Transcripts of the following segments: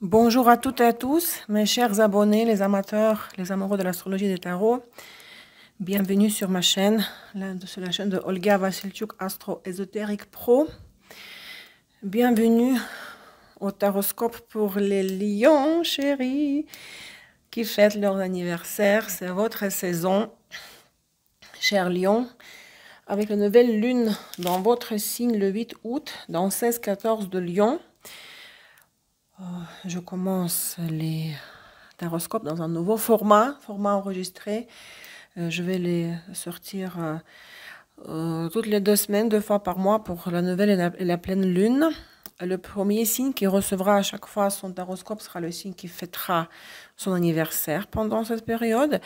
Bonjour à toutes et à tous, mes chers abonnés, les amateurs, les amoureux de l'astrologie des tarots. Bienvenue sur ma chaîne, sur la chaîne de Olga Vassilchuk, Astro Ésotérique Pro. Bienvenue au taroscope pour les lions chéris qui fêtent leur anniversaire. C'est votre saison, chers lions, avec la nouvelle lune dans votre signe le 8 août, dans 16-14 de Lion. Je commence les taroscopes dans un nouveau format enregistré. Je vais les sortir toutes les 2 semaines, 2 fois par mois pour la nouvelle et la pleine lune. Le premier signe qui recevra à chaque fois son taroscope sera le signe qui fêtera son anniversaire pendant cette période.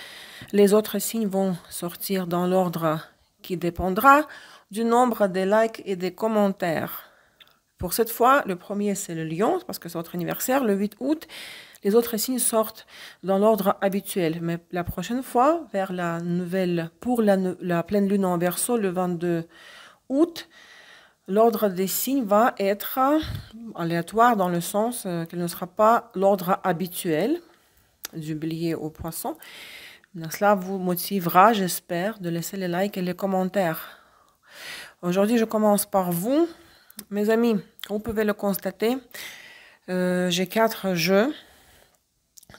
Les autres signes vont sortir dans l'ordre qui dépendra du nombre des likes et des commentaires. Pour cette fois, le premier c'est le lion, parce que c'est votre anniversaire, le 8 août. Les autres signes sortent dans l'ordre habituel. Mais la prochaine fois, vers la nouvelle, pour la pleine lune en Verseau, le 22 août, l'ordre des signes va être aléatoire dans le sens qu'il ne sera pas l'ordre habituel du bélier au poisson. Donc, cela vous motivera, j'espère, de laisser les likes et les commentaires. Aujourd'hui, je commence par vous. Mes amis, comme vous pouvez le constater, j'ai 4 jeux.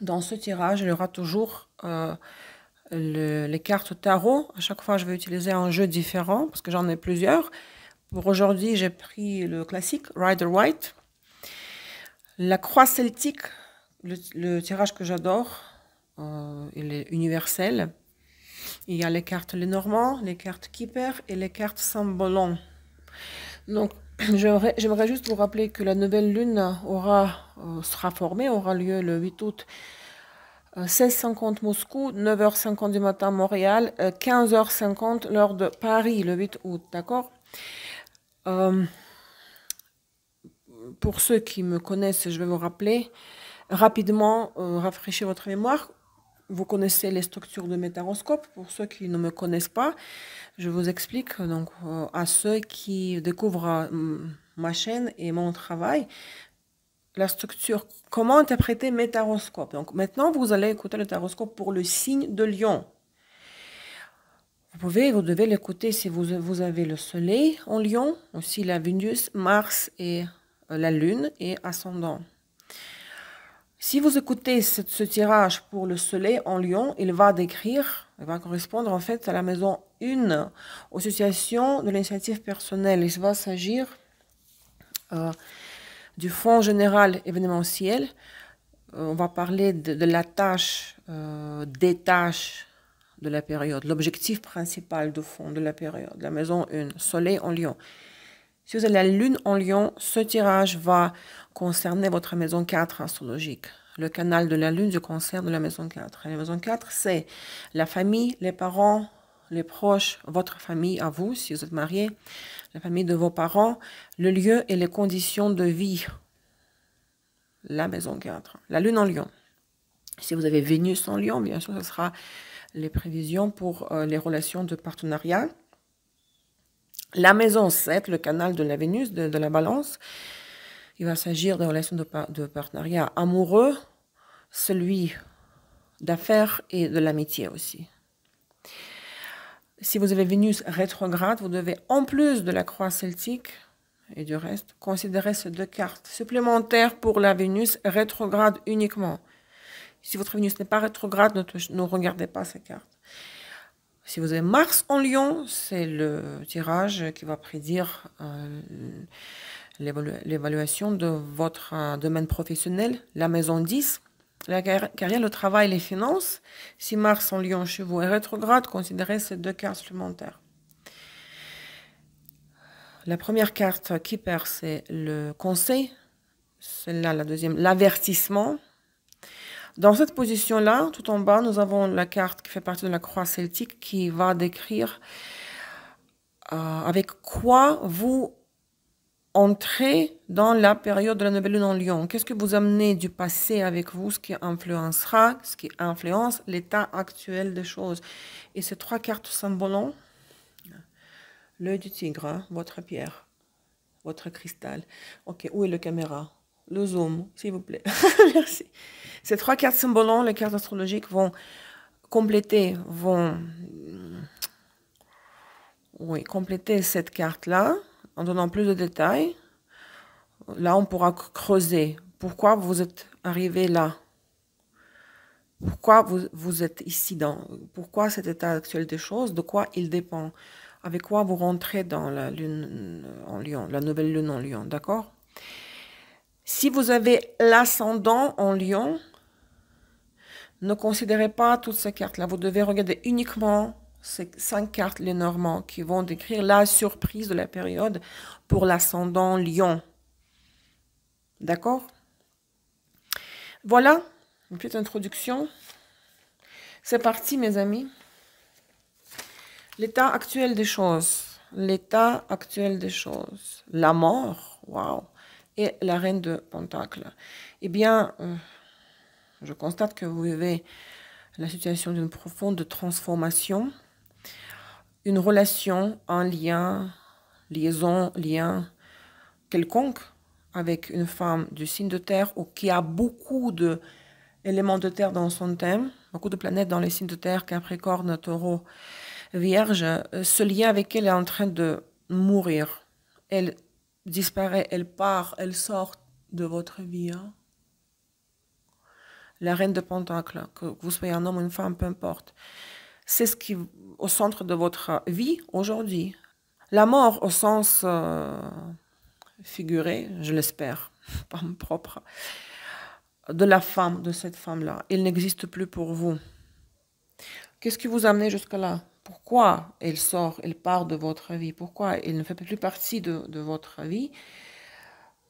Dans ce tirage, il y aura toujours les cartes tarot. À chaque fois, je vais utiliser un jeu différent parce que j'en ai plusieurs. Pour aujourd'hui, j'ai pris le classique Rider White. La croix celtique, le tirage que j'adore, il est universel. Il y a les cartes Lenormand, les cartes Keeper et les cartes Sambolon. Donc, j'aimerais juste vous rappeler que la nouvelle lune sera formée, aura lieu le 8 août, 16h50 Moscou, 9h50 du matin Montréal, 15h50 l'heure de Paris, le 8 août, d'accord? Pour ceux qui me connaissent, je vais vous rappeler rapidement, rafraîchir votre mémoire. Vous connaissez les structures de mes taroscopes. Pour ceux qui ne me connaissent pas, je vous explique donc à ceux qui découvrent ma chaîne et mon travail, la structure, comment interpréter mes taroscopes. Donc maintenant, vous allez écouter le taroscope pour le signe de Lion. Vous devez l'écouter si vous avez le soleil en Lion, aussi la Vénus, Mars et la Lune et ascendant. Si vous écoutez ce tirage pour le soleil en Lion, il va correspondre en fait à la maison 1, association de l'initiative personnelle. Il va s'agir du fonds général événementiel. On va parler de la tâche, des tâches de la période, l'objectif principal du fond de la période, la maison 1, soleil en Lion. Si vous avez la lune en Lion, ce tirage va concerner votre maison 4 astrologique. Le canal de la lune du concerne de la maison 4. Et la maison 4, c'est la famille, les parents, les proches, votre famille à vous, si vous êtes marié, la famille de vos parents, le lieu et les conditions de vie. La maison 4. La lune en Lion. Si vous avez Vénus en Lion, bien sûr, ce sera les prévisions pour les relations de partenariat. La maison 7, le canal de la Vénus, de la balance, il va s'agir de relations de partenariat amoureux, celui d'affaires et de l'amitié aussi. Si vous avez Vénus rétrograde, vous devez, en plus de la croix celtique et du reste, considérer ces 2 cartes supplémentaires pour la Vénus rétrograde uniquement. Si votre Vénus n'est pas rétrograde, ne regardez pas ces cartes. Si vous avez Mars en Lion, c'est le tirage qui va prédire l'évaluation de votre domaine professionnel, la maison 10, la carrière, le travail, les finances. Si Mars en Lion chez vous est rétrograde, considérez ces 2 cartes supplémentaires. La première carte Keeper, c'est le conseil. Celle-là, la deuxième, l'avertissement. Dans cette position-là, tout en bas, nous avons la carte qui fait partie de la croix celtique qui va décrire avec quoi vous entrez dans la période de la nouvelle lune en Lion. Qu'est-ce que vous amenez du passé avec vous, ce qui influencera, ce qui influence l'état actuel des choses. Et ces 3 cartes symbolons, l'œil du tigre, hein, votre pierre, votre cristal. Ok, où est la caméra? le zoom, s'il vous plaît. Merci. Ces 3 cartes symbolant, les cartes astrologiques vont compléter, oui, compléter cette carte-là en donnant plus de détails. Là, on pourra creuser. Pourquoi vous êtes arrivé là? Pourquoi vous êtes ici pourquoi cet état actuel des choses? De quoi il dépend? Avec quoi vous rentrez dans la lune en Lion, la nouvelle lune en Lion, d'accord? Si vous avez l'ascendant en Lion, ne considérez pas toutes ces cartes-là. Vous devez regarder uniquement ces 5 cartes Lénormand qui vont décrire la surprise de la période pour l'ascendant Lion. D'accord? Voilà, une petite introduction. C'est parti, mes amis. L'état actuel des choses. L'état actuel des choses. La mort, waouh. Et la reine de Pentacle. Eh bien, je constate que vous vivez la situation d'une profonde transformation. Une relation, un lien, liaison, lien quelconque avec une femme du signe de terre ou qui a beaucoup d'éléments de terre dans son thème, beaucoup de planètes dans les signes de terre, Capricorne, Taureau, Vierge, ce lien avec elle est en train de mourir. Elle disparaît, elle part, elle sort de votre vie. Hein. La reine de Pentacle, que vous soyez un homme ou une femme, peu importe. C'est ce qui est au centre de votre vie aujourd'hui. La mort au sens figuré, je l'espère, pas propre, de la femme, de cette femme-là. Elle n'existe plus pour vous. Qu'est-ce qui vous a amené jusque là? Pourquoi elle sort, elle part de votre vie? Pourquoi elle ne fait plus partie de votre vie?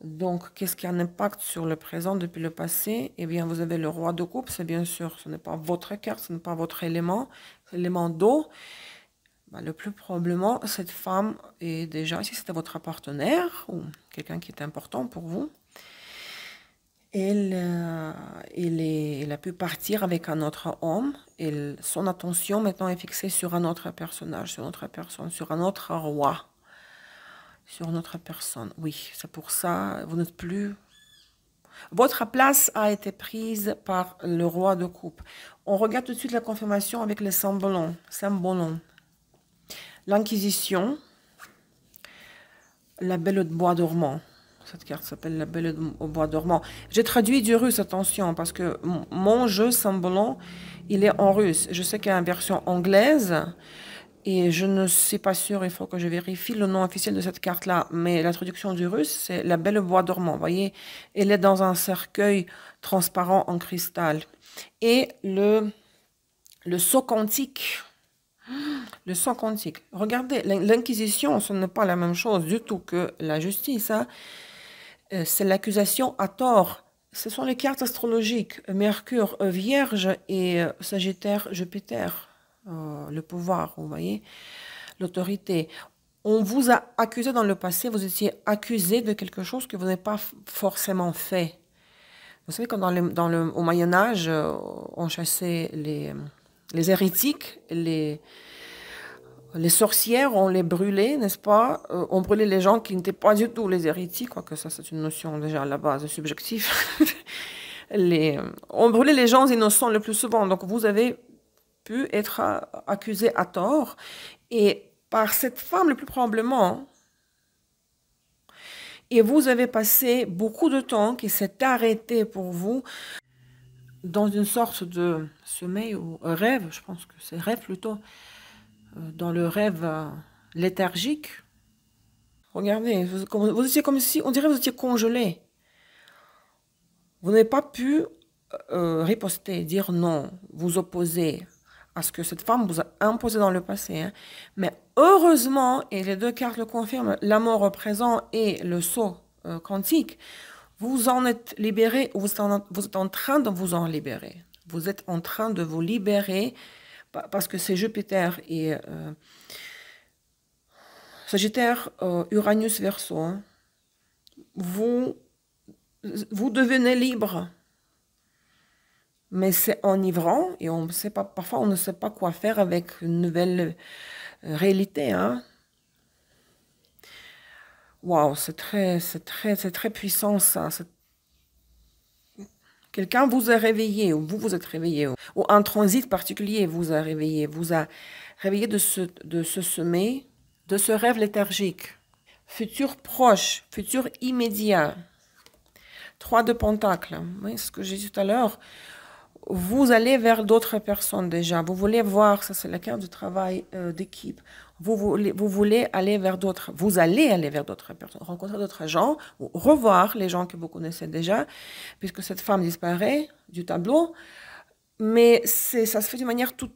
Donc, qu'est-ce qui a un impact sur le présent depuis le passé? Eh bien, vous avez le roi de coupe, c'est bien sûr, ce n'est pas votre carte, ce n'est pas votre élément, c'est l'élément d'eau. Ben, le plus probablement, cette femme est déjà, si c'était votre partenaire ou quelqu'un qui est important pour vous, elle a pu partir avec un autre homme et son attention maintenant est fixée sur un autre personnage, sur une autre personne, sur un autre roi, sur notre personne. Oui, c'est pour ça, vous n'êtes plus... Votre place a été prise par le roi de coupe. On regarde tout de suite la confirmation avec les symboles. L'Inquisition, la Belle de bois dormant. Cette carte s'appelle la Belle au bois dormant. J'ai traduit du russe, attention, parce que mon jeu symbolant, il est en russe. Je sais qu'il y a une version anglaise, et je ne suis pas sûre, il faut que je vérifie le nom officiel de cette carte-là. Mais la traduction du russe, c'est la Belle au bois dormant. Vous voyez, elle est dans un cercueil transparent en cristal. Et le sceau quantique. Le sang quantique. Regardez, l'Inquisition, ce n'est pas la même chose du tout que la justice. Hein. C'est l'accusation à tort. Ce sont les cartes astrologiques. Mercure, Vierge et Sagittaire, Jupiter. Le pouvoir, vous voyez, l'autorité. On vous a accusé dans le passé, vous étiez accusé de quelque chose que vous n'avez pas forcément fait. Vous savez, quand au Moyen-Âge, on chassait les hérétiques, les sorcières, on les brûlait, n'est-ce pas? On brûlait les gens qui n'étaient pas du tout les hérétiques, quoique ça c'est une notion déjà à la base subjective. On brûlait les gens innocents le plus souvent, donc vous avez pu être accusé à tort, et par cette femme le plus probablement, et vous avez passé beaucoup de temps qui s'est arrêté pour vous dans une sorte de sommeil ou rêve, je pense que c'est rêve plutôt, dans le rêve léthargique. Regardez, vous étiez comme si, on dirait que vous étiez congelé. Vous n'avez pas pu riposter, dire non, vous opposer à ce que cette femme vous a imposé dans le passé. Hein. Mais heureusement, et les deux cartes le confirment, la mort au présent et le sceau quantique, vous en êtes libéré, vous êtes en train de vous en libérer. Vous êtes en train de vous libérer parce que c'est Jupiter et Sagittaire, Uranus, Verseau. Hein. Vous devenez libre. Mais c'est enivrant et on sait pas, parfois on ne sait pas quoi faire avec une nouvelle réalité. Hein. Waouh, c'est très puissant ça. Quelqu'un vous a réveillé, ou vous vous êtes réveillé, ou un transit particulier vous a réveillé de ce sommeil, de ce rêve léthargique. Futur proche, futur immédiat. 3 de Pentacles, oui, c'est ce que j'ai dit tout à l'heure. Vous allez vers d'autres personnes déjà. Vous voulez voir, ça c'est la carte du travail d'équipe. Vous voulez aller vers d'autres. Vous allez aller vers d'autres personnes, rencontrer d'autres gens, ou revoir les gens que vous connaissez déjà, puisque cette femme disparaît du tableau. Mais ça se fait d'une manière toute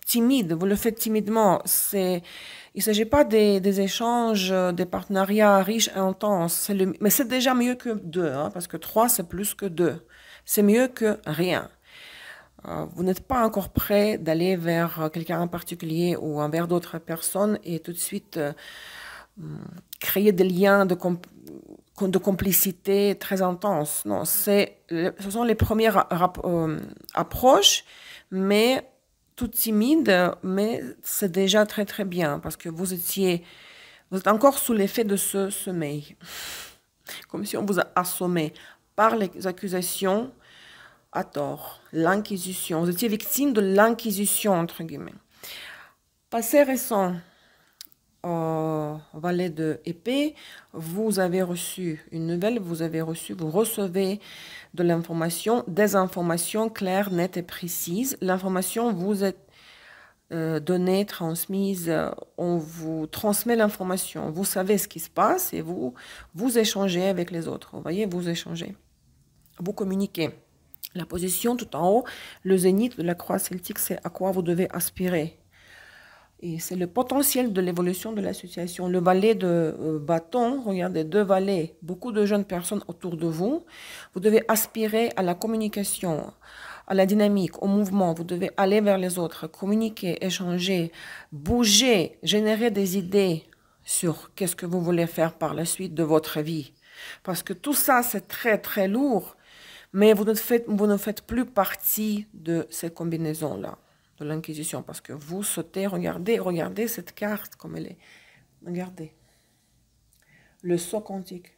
timide. Vous le faites timidement. Il ne s'agit pas des échanges, des partenariats riches et intenses. Mais c'est déjà mieux que 2, hein, parce que 3, c'est plus que 2. C'est mieux que rien. Vous n'êtes pas encore prêt d'aller vers quelqu'un en particulier ou vers d'autres personnes et tout de suite créer des liens de complicité très intenses. Non, ce sont les premières approches, mais tout timide, mais c'est déjà très très bien parce que vous êtes encore sous l'effet de ce sommeil. Comme si on vous a assommé par les accusations à tort, l'inquisition. Vous étiez victime de l'inquisition, entre guillemets. Passé récent, valet de épée, vous avez reçu une nouvelle, vous recevez de l'information, des informations claires, nettes et précises. L'information vous est donnée, transmise, on vous transmet l'information. Vous savez ce qui se passe et vous échangez avec les autres. Vous voyez, vous échangez, vous communiquez. La position tout en haut, le zénith de la croix celtique, c'est à quoi vous devez aspirer. Et c'est le potentiel de l'évolution de la situation. Le valet de bâton, regardez, 2 valets, beaucoup de jeunes personnes autour de vous. Vous devez aspirer à la communication, à la dynamique, au mouvement. Vous devez aller vers les autres, communiquer, échanger, bouger, générer des idées sur qu'est-ce que vous voulez faire par la suite de votre vie. Parce que tout ça, c'est très, très lourd. Mais vous ne faites plus partie de cette combinaison-là, de l'Inquisition, parce que vous sautez, regardez cette carte comme elle est. Regardez. Le saut quantique.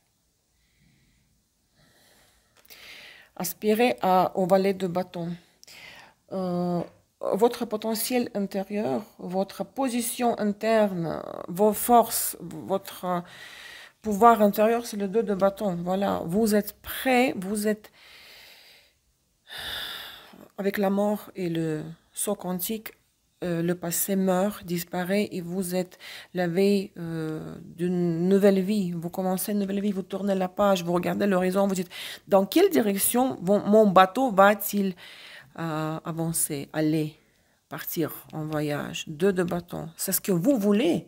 Aspirez au valet de bâton. Votre potentiel intérieur, votre position interne, vos forces, votre pouvoir intérieur, c'est le 2 de bâton. Voilà, vous êtes prêt, vous êtes... Avec la mort et le saut quantique, le passé meurt, disparaît et vous êtes la veille d'une nouvelle vie. Vous commencez une nouvelle vie, vous tournez la page, vous regardez l'horizon, vous dites dans quelle direction mon bateau va-t-il avancer, aller, partir en voyage. 2 de bâton, c'est ce que vous voulez.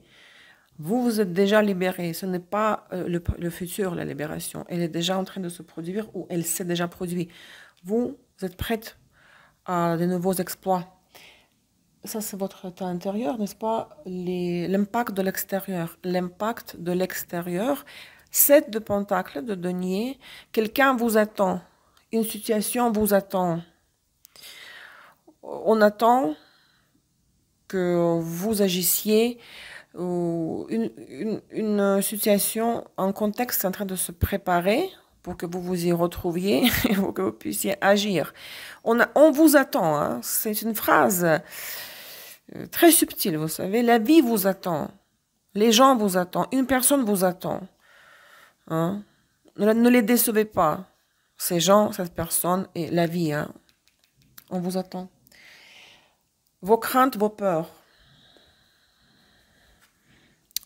Vous êtes déjà libéré. Ce n'est pas le futur, la libération. Elle est déjà en train de se produire ou elle s'est déjà produite. Vous êtes prête à de nouveaux exploits. Ça, c'est votre état intérieur, n'est-ce pas? L'impact de l'extérieur. L'impact de l'extérieur. 7 de Pentacle, de denier. Quelqu'un vous attend. Une situation vous attend. On attend que vous agissiez. Une situation, un contexte est en train de se préparer pour que vous vous y retrouviez et pour que vous puissiez agir. On vous attend, hein. C'est une phrase très subtile, vous savez. La vie vous attend, les gens vous attendent, une personne vous attend. Hein. Ne les décevez pas, ces gens, cette personne et la vie. Hein. On vous attend. Vos craintes, vos peurs.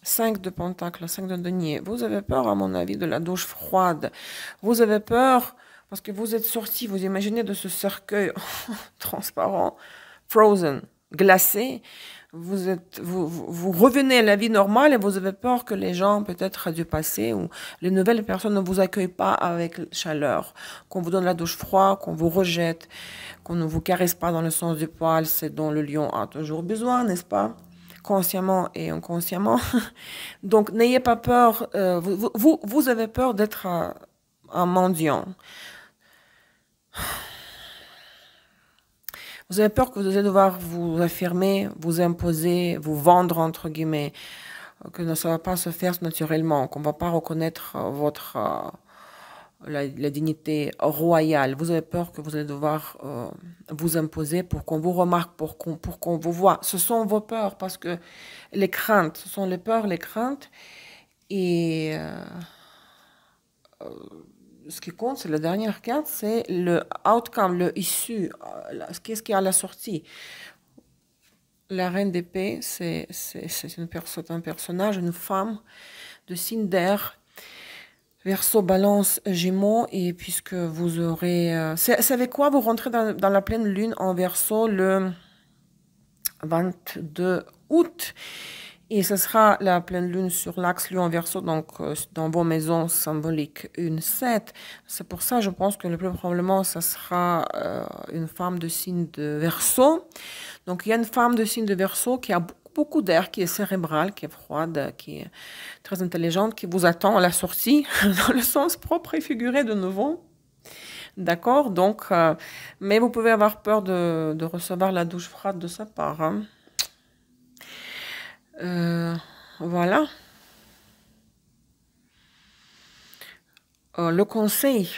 5 de Pentacle, 5 de denier. Vous avez peur, à mon avis, de la douche froide. Vous avez peur parce que vous êtes sorti, vous imaginez de ce cercueil transparent, frozen, glacé. Vous revenez à la vie normale et vous avez peur que les gens, peut-être du passé, ou les nouvelles personnes ne vous accueillent pas avec chaleur, qu'on vous donne la douche froide, qu'on vous rejette, qu'on ne vous caresse pas dans le sens du poil, c'est dont le lion a toujours besoin, n'est-ce pas? Consciemment et inconsciemment. Donc, n'ayez pas peur. Vous avez peur d'être un mendiant. Vous avez peur que vous allez devoir vous affirmer, vous imposer, vous vendre, entre guillemets, que ça ne va pas se faire naturellement, qu'on ne va pas reconnaître la dignité royale. Vous avez peur que vous allez devoir vous imposer pour qu'on vous remarque, pour qu'on vous voit. Ce sont vos peurs parce que les craintes, ce sont les peurs, les craintes. Et ce qui compte, c'est la dernière carte, c'est le outcome, le issu, qu'est-ce qu'il y a à la sortie. La reine d'épée, c'est un personnage, une femme de signe d'air, Verseau, Balance, Gémeaux, et puisque vous aurez... c'est avec quoi vous rentrez dans la pleine lune en Verseau le 22 août. Et ce sera la pleine lune sur l'axe Lion Verseau, donc dans vos maisons symboliques 1-7. C'est pour ça, je pense que le plus probablement, ce sera une femme de signe de Verseau. Donc, il y a une femme de signe de Verseau qui a beaucoup d'air, qui est cérébrale, qui est froide, qui est très intelligente, qui vous attend à la sortie, dans le sens propre et figuré de nouveau. D'accord? Donc, mais vous pouvez avoir peur de recevoir la douche froide de sa part. Hein. Voilà. Le conseil.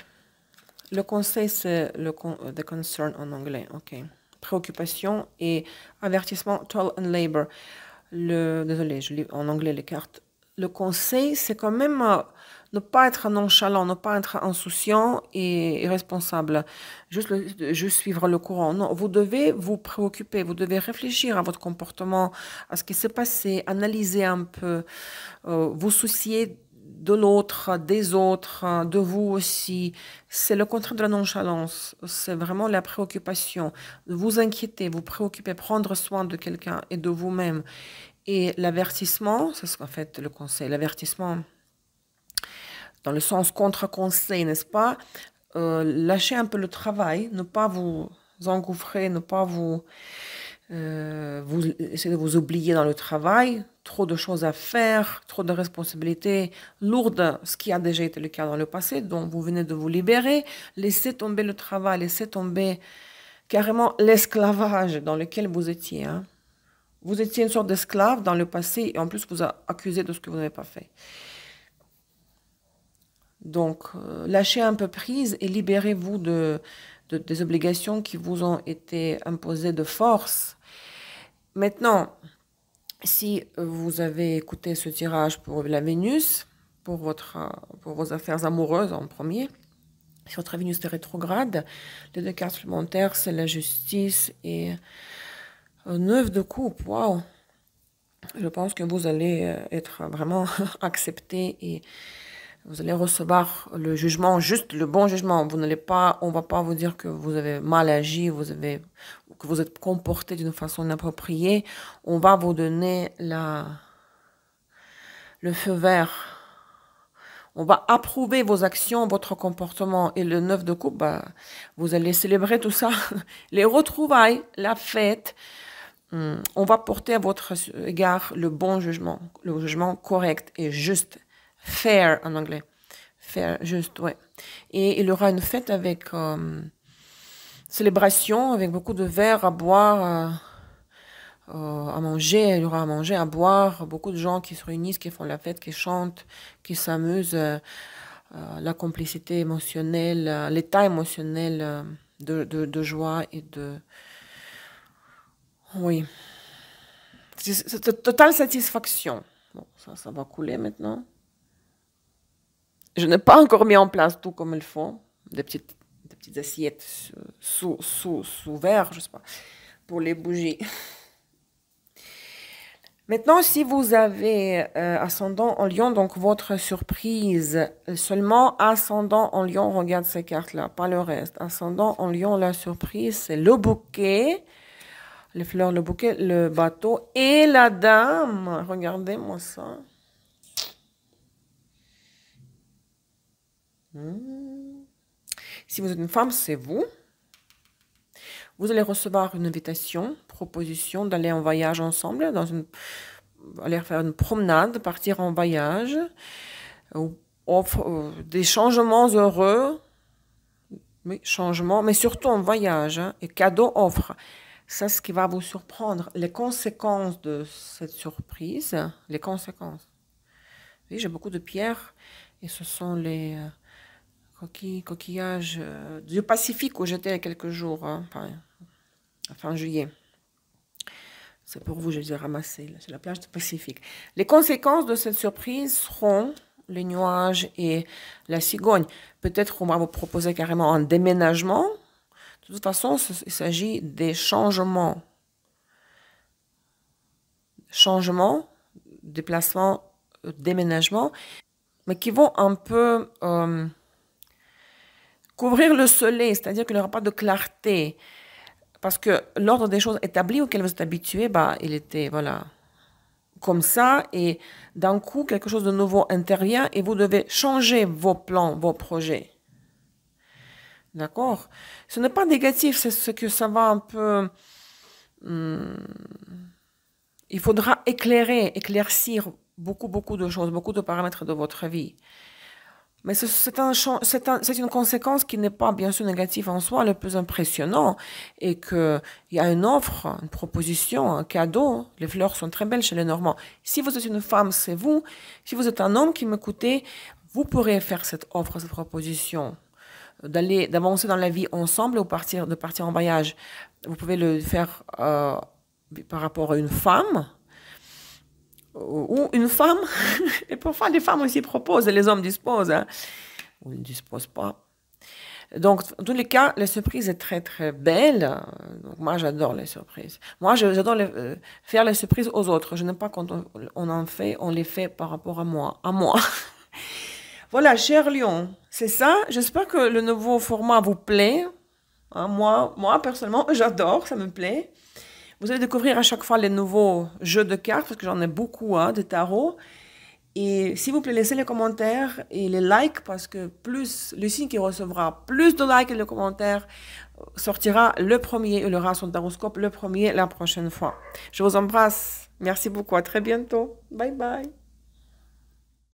Le conseil, c'est the concern en anglais. OK. Préoccupation et avertissement, toil and labor. Désolé, je lis en anglais les cartes. Le conseil, c'est quand même ne pas être nonchalant, ne pas être insouciant et irresponsable. Juste suivre le courant. Non, vous devez vous préoccuper, vous devez réfléchir à votre comportement, à ce qui s'est passé, analyser un peu, vous soucier de l'autre, des autres, de vous aussi. C'est le contraire de la nonchalance. C'est vraiment la préoccupation. Vous inquiéter, vous préoccuper, prendre soin de quelqu'un et de vous-même. Et l'avertissement, c'est ce qu'en fait le conseil. L'avertissement, dans le sens contre-conseil, n'est-ce pas? Lâchez un peu le travail, ne pas vous engouffrer, ne pas essayer de vous oublier dans le travail, trop de choses à faire, trop de responsabilités lourdes, ce qui a déjà été le cas dans le passé, dont vous venez de vous libérer. Laissez tomber le travail, laissez tomber carrément l'esclavage dans lequel vous étiez. Hein. Vous étiez une sorte d'esclave dans le passé et en plus vous accusez de ce que vous n'avez pas fait. Donc, lâchez un peu prise et libérez-vous des obligations qui vous ont été imposées de force. Maintenant, si vous avez écouté ce tirage pour la Vénus, pour vos affaires amoureuses en premier, si votre Vénus est rétrograde, les deux cartes supplémentaires, c'est la justice et 9 de coupe. Waouh! Je pense que vous allez être vraiment accepté et vous allez recevoir le jugement, juste le bon jugement. On va pas vous dire que vous avez mal agi, que vous êtes comporté d'une façon inappropriée. On va vous donner le feu vert. On va approuver vos actions, votre comportement. Et le 9 de coupe, vous allez célébrer tout ça. Les retrouvailles, la fête. On va porter à votre égard le bon jugement, le jugement correct et juste. Fair en anglais. Fair, juste, ouais. Et il y aura une fête avec célébration, avec beaucoup de verres à boire, à manger. Il y aura à manger, à boire. Beaucoup de gens qui se réunissent, qui font la fête, qui chantent, qui s'amusent. La complicité émotionnelle, l'état émotionnel de joie et de... Oui. C'est totale satisfaction. Bon, ça va couler maintenant. Je n'ai pas encore mis en place tout comme il faut. Des petites assiettes sous verre, je sais pas, pour les bougies. Maintenant, si vous avez ascendant en lion, donc votre surprise, seulement ascendant en lion, regarde ces cartes-là, pas le reste. Ascendant en lion, la surprise, c'est le bouquet, les fleurs, le bouquet, le bateau et la dame. Regardez-moi ça. Si vous êtes une femme, c'est vous. Vous allez recevoir une invitation, proposition d'aller en voyage ensemble, aller faire une promenade, partir en voyage, offre des changements heureux, oui, changements, mais surtout en voyage, hein, et cadeau offre. C'est ce qui va vous surprendre. Les conséquences de cette surprise, les conséquences. Oui, j'ai beaucoup de pierres et ce sont les... coquillage du Pacifique où j'étais il y a quelques jours, hein, fin juillet. C'est pour vous, je les ai ramassés. C'est la plage du Pacifique. Les conséquences de cette surprise seront les nuages et la cigogne. Peut-être qu'on va vous proposer carrément un déménagement. De toute façon, il s'agit des changements. Changements, déplacements, déménagements, mais qui vont un peu couvrir le soleil, c'est-à-dire qu'il n'y aura pas de clarté. Parce que l'ordre des choses établi auquel vous êtes habitué, bah, il était, voilà, comme ça, et d'un coup, quelque chose de nouveau intervient et vous devez changer vos plans, vos projets. D'accord? Ce n'est pas négatif, c'est ce que ça va un peu... il faudra éclaircir beaucoup de choses, beaucoup de paramètres de votre vie. Mais c'est une conséquence qui n'est pas bien sûr négative en soi. Le plus impressionnant est qu'il y a une offre, une proposition, un cadeau. Les fleurs sont très belles chez les Normands. Si vous êtes une femme, c'est vous. Si vous êtes un homme qui m'écoutez, vous pourrez faire cette offre, cette proposition, d'avancer dans la vie ensemble ou de partir en voyage. Vous pouvez le faire par rapport à une femme ou une femme, et parfois les femmes aussi proposent, et les hommes disposent, hein, ou ils ne disposent pas. Donc, en tous les cas, la surprise est très très belle. Donc, moi, j'adore les surprises. Moi, j'adore faire les surprises aux autres. Je n'aime pas quand on les fait par rapport à moi. Voilà, cher Lion, c'est ça. J'espère que le nouveau format vous plaît. Hein, moi, personnellement, j'adore, ça me plaît. Vous allez découvrir à chaque fois les nouveaux jeux de cartes, parce que j'en ai beaucoup, hein, de tarot. Et s'il vous plaît, laissez les commentaires et les likes, parce que plus le signe qui recevra plus de likes et de commentaires sortira le premier, il aura son taroscope le premier la prochaine fois. Je vous embrasse. Merci beaucoup. À très bientôt. Bye bye.